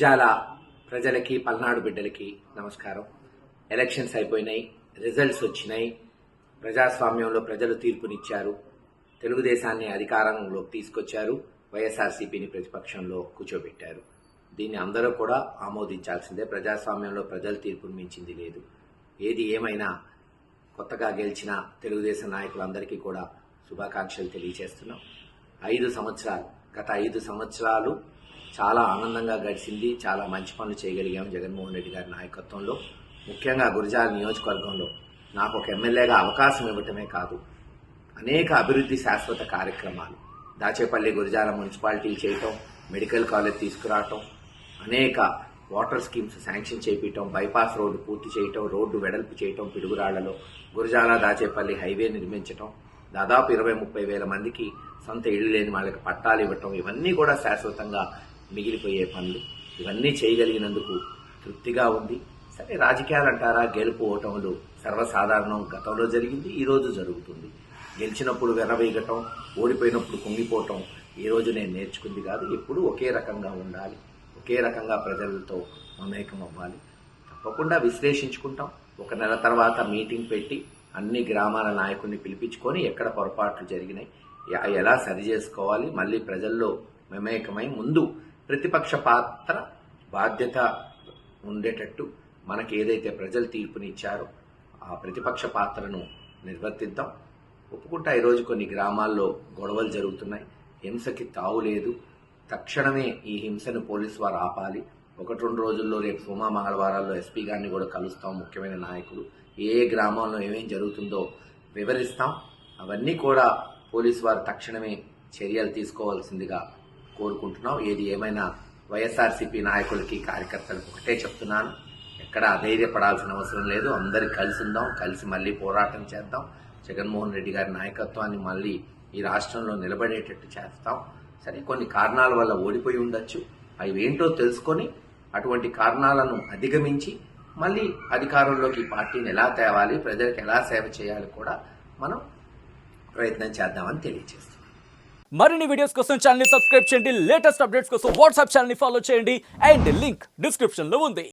గురజాల ప్రజలకి పల్నాడు బిడ్డలకి నమస్కారం. ఎలక్షన్స్ అయిపోయినాయి, రిజల్ట్స్ వచ్చినాయి. ప్రజాస్వామ్యంలో ప్రజలు తీర్పునిచ్చారు. తెలుగుదేశాన్ని అధికారంలోకి తీసుకొచ్చారు. వైఎస్ఆర్సీపీని ప్రతిపక్షంలో కూర్చోబెట్టారు. దీన్ని అందరూ కూడా ఆమోదించాల్సిందే. ప్రజాస్వామ్యంలో ప్రజల తీర్పును మించింది లేదు. ఏది ఏమైనా కొత్తగా గెలిచిన తెలుగుదేశం నాయకులందరికీ కూడా శుభాకాంక్షలు తెలియజేస్తున్నాం. గత 5 సంవత్సరాలు చాలా ఆనందంగా గడిచింది. చాలా మంచి పనులు చేయగలిగాం జగన్మోహన్ రెడ్డి గారి నాయకత్వంలో. ముఖ్యంగా గురజాల నియోజకవర్గంలో నాకు ఒక ఎమ్మెల్యేగా అవకాశం ఇవ్వటమే కాదు, అనేక అభివృద్ధి శాశ్వత కార్యక్రమాలు దాచేపల్లి గురజాల మున్సిపాలిటీ చేయటం, మెడికల్ కాలేజ్ తీసుకురావటం, అనేక వాటర్ స్కీమ్స్ శాంక్షన్ చేయించడం, బైపాస్ రోడ్డు పూర్తి చేయటం, రోడ్డు వెడల్పు చేయటం, పిడుగురాళ్లలో గురజాల దాచేపల్లి హైవే నిర్మించటం, దాదాపు 20-30 వేల మందికి సొంత ఇళ్లు లేని వాళ్ళకి పట్టాలు ఇవ్వటం, ఇవన్నీ కూడా శాశ్వతంగా మిగిలిపోయే పనులు. ఇవన్నీ చేయగలిగినందుకు తృప్తిగా ఉంది. సరే, రాజకీయాలు అంటారా, గెలుపు ఓటములు సర్వసాధారణం. గతంలో జరిగింది, ఈ రోజు జరుగుతుంది. గెలిచినప్పుడు వెర్రవేయటం, ఓడిపోయినప్పుడు కుంగిపోవటం ఈ రోజు నేను నేర్చుకుంది కాదు. ఎప్పుడు ఒకే రకంగా ఉండాలి, ఒకే రకంగా ప్రజలతో మమేకం అవ్వాలి. తప్పకుండా విశ్లేషించుకుంటాం. ఒక నెల తర్వాత మీటింగ్ పెట్టి అన్ని గ్రామాల నాయకుల్ని పిలిపించుకొని ఎక్కడ పొరపాట్లు జరిగినాయి, ఎలా సరి చేసుకోవాలి, మళ్ళీ ప్రజల్లో మమేకమై ముందు ప్రతిపక్ష పాత్ర బాధ్యత ఉండేటట్టు మనకి ఏదైతే ప్రజలు తీర్పునిచ్చారో ఆ ప్రతిపక్ష పాత్రను నిర్వర్తిద్దాం. ఒప్పుకుంటా, ఈరోజు కొన్ని గ్రామాల్లో గొడవలు జరుగుతున్నాయి. హింసకి తావు లేదు. తక్షణమే ఈ హింసను పోలీసు వారు ఆపాలి. 1-2 రోజుల్లో రేపు సోమ మంగళవారాల్లో ఎస్పీ గారిని కూడా కలుస్తాం. ముఖ్యమైన నాయకులు ఏ గ్రామంలో ఏమేం జరుగుతుందో వివరిస్తాం. అవన్నీ కూడా పోలీసు వారు తక్షణమే చర్యలు తీసుకోవాల్సిందిగా కోరుకుంటున్నాం. ఏది ఏమైనా వైఎస్ఆర్సీపీ నాయకులకి, కార్యకర్తలకు ఒకటే చెప్తున్నాను, ఎక్కడ అధైర్యపడాల్సిన అవసరం లేదు. అందరి కలిసి ఉందాం, కలిసి మళ్ళీ పోరాటం చేద్దాం. జగన్మోహన్ రెడ్డి గారి నాయకత్వాన్ని మళ్ళీ ఈ రాష్ట్రంలో నిలబడేటట్టు చేస్తాం. సరే, కొన్ని కారణాల వల్ల ఓడిపోయి ఉండొచ్చు. అవి ఏంటో తెలుసుకొని అటువంటి కారణాలను అధిగమించి మళ్ళీ అధికారంలోకి పార్టీని ఎలా తేవాలి, ప్రజలకు ఎలా సేవ చేయాలి కూడా మనం ప్రయత్నం చేద్దామని తెలియజేస్తున్నాం. మరిన్ని వీడియోస్ కోసం ఛానల్ ని సబ్స్క్రైబ్ చేయండి. లేటెస్ట్ అప్డేట్స్ కోసం వాట్సాప్ ఛానల్ ని ఫాలో చేయండి. అండ్ లింక్ డిస్క్రిప్షన్ లో ఉంది.